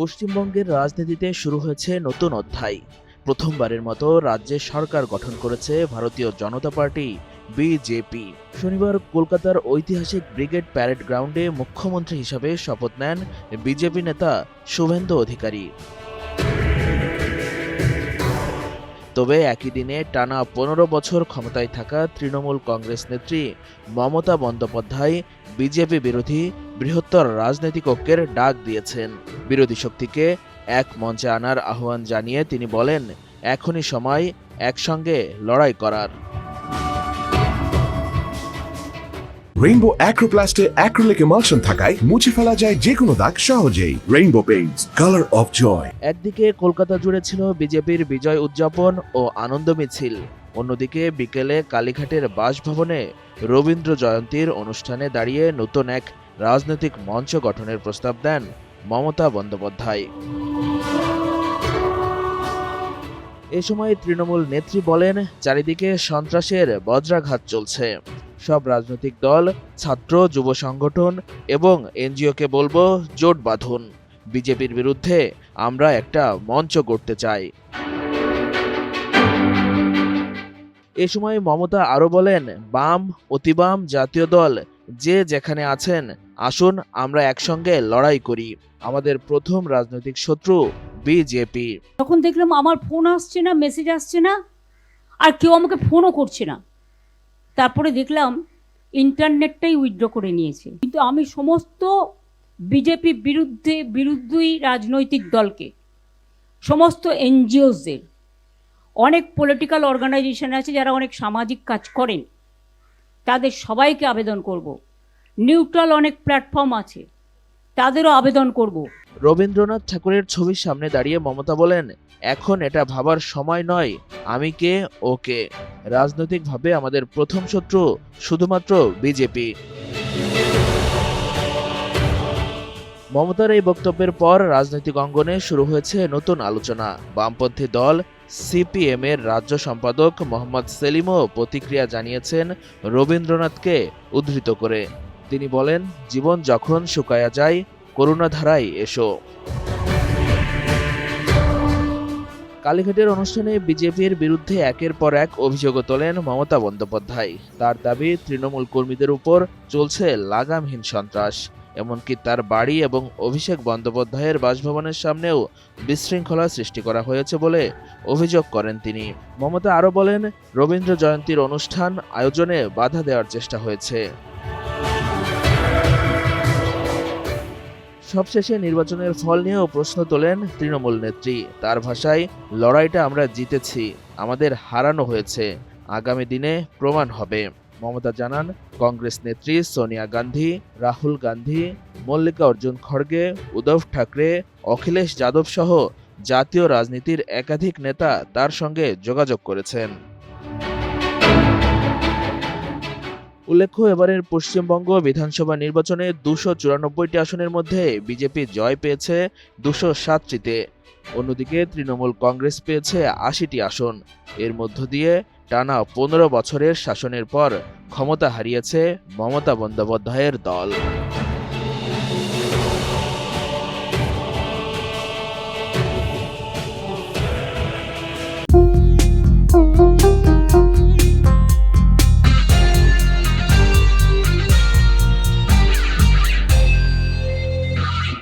পশ্চিমবঙ্গের রাজনীতিতে শুরু হয়েছে নতুন অধ্যায়। প্রথমবারের মতো রাজ্যে সরকার গঠন করেছে ভারতীয় জনতা পার্টি বিজেপি। শনিবার কলকাতার ঐতিহাসিক ব্রিগেড প্যারেড গ্রাউন্ডে মুখ্যমন্ত্রী হিসাবে শপথ নেন বিজেপি নেতা শুভেন্দু অধিকারী। তবে একই দিনে টানা ১৫ বছর ক্ষমতায় থাকা তৃণমূল কংগ্রেস নেত্রী মমতা বন্দ্যোপাধ্যায় বিজেপি বিরোধী বৃহত্তর রাজনৈতিক ঐক্যের ডাক দিয়েছেন। বিরোধী শক্তিকে এক মঞ্চে আনার আহ্বান জানিয়ে তিনি বলেন, এখনই সময় একসঙ্গে লড়াই করার। রেইনবো অ্যাক্রোপ্লাস্টে অ্যাক্রিলিক এমালশন থাকায় মুছে ফেলা যায় যে কোনো দাগ সহজেই। Rainbow paints, colour of joy. একদিকে কলকাতা জুড়ে ছিল বিজেপির বিজয় উদযাপন ও আনন্দ মিছিল, অন্যদিকে বিকেলে কালীঘাটের বাসভবনে রবীন্দ্র জয়ন্তীর অনুষ্ঠানে দাঁড়িয়ে নতুন এক রাজনৈতিক মঞ্চ গঠনের প্রস্তাব দেন মমতা বন্দ্যোপাধ্যায়। এ সময় তৃণমূল নেত্রী বলেন, চারিদিকে সন্ত্রাসের বজ্রাঘাত চলছে। সব রাজনৈতিক দল, ছাত্র, যুব সংগঠন এবং এনজিওকে বলবো, জোট বাঁধুন। বিজেপির বিরুদ্ধে আমরা একটা মঞ্চ গড়তে চাই। এ সময় মমতা আরও বলেন, বাম, অতিবাম, জাতীয় দল যে যেখানে আছেন, আসুন আমরা একসঙ্গে লড়াই করি। আমাদের প্রথম রাজনৈতিক শত্রু বিজেপি। তখন দেখলাম আমার ফোন আসছে না, মেসেজ আসছে না, আর কেউ আমাকে ফোনও করছে না। তারপরে দেখলাম ইন্টারনেটটাই উইথড্র করে নিয়েছে। কিন্তু আমি সমস্ত বিজেপি বিরুদ্ধী রাজনৈতিক দলকে, সমস্ত এনজিওসদের, অনেক পলিটিক্যাল অর্গানাইজেশন আছে যারা অনেক সামাজিক কাজ করেন, তাদের সবাইকে আবেদন করব। নিউট্রাল অনেক প্ল্যাটফর্ম আছে, তাদেরও আবেদন করব। রবীন্দ্রনাথ ঠাকুরের ছবির সামনে দাঁড়িয়ে মমতা বলেন, এখন এটা ভাবার সময় নয় আমি কে ও কে। রাজনৈতিকভাবে আমাদের প্রথম শত্রু শুধুমাত্র বিজেপি। মমতার এই বক্তব্যের পর রাজনৈতিক অঙ্গনে শুরু হয়েছে নতুন আলোচনা। বামপন্থী দল সিপিএম এর রাজ্য সম্পাদক মোহাম্মদ সেলিমও প্রতিক্রিয়া জানিয়েছেন রবীন্দ্রনাথকে উদ্ধৃত করে। তিনি বলেন, জীবন যখন শুকায়া যায়, করুণাধারায় এসো। কালীঘাটের অনুষ্ঠানে বিজেপির বিরুদ্ধে একের পর এক অভিযোগও তোলেন মমতা বন্দ্যোপাধ্যায়। তার দাবি, তৃণমূল কর্মীদের উপর চলছে লাগামহীন সন্ত্রাস। এমনকি তার বাড়ি এবং অভিষেক বন্দ্যোপাধ্যায়ের বাসভবনের সামনেও বিশৃঙ্খলা সৃষ্টি করা হয়েছে বলে অভিযোগ করেন তিনি। মমতা আরও বলেন, রবীন্দ্র জয়ন্তীর অনুষ্ঠান আয়োজনে বাধা দেওয়ার চেষ্টা হয়েছে। সবশেষে নির্বাচনের ফল নিয়েও প্রশ্ন তোলেন তৃণমূল নেত্রী। তার ভাষায়, লড়াইটা আমরা জিতেছি, আমাদের হারানো হয়েছে, আগামী দিনে প্রমাণ হবে। মমতা জানান, কংগ্রেস নেত্রী সোনিয়া গান্ধী, রাহুল গান্ধী, মল্লিকা অর্জুন খড়গে, উদ্ধব ঠাকরে, অখিলেশ যাদব সহ জাতীয় রাজনীতির একাধিক নেতা তার সঙ্গে যোগাযোগ করেছেন। উল্লেখ্য, এবারের পশ্চিমবঙ্গ বিধানসভা নির্বাচনে ২৯৪টি আসনের মধ্যে বিজেপি জয় পেয়েছে ২০৭টিতে। অন্যদিকে তৃণমূল কংগ্রেস পেয়েছে ৮০টি আসন। এর মধ্য দিয়ে টানা ১৫ বছরের শাসনের পর ক্ষমতা হারিয়েছে মমতা বন্দ্যোপাধ্যায়ের দল।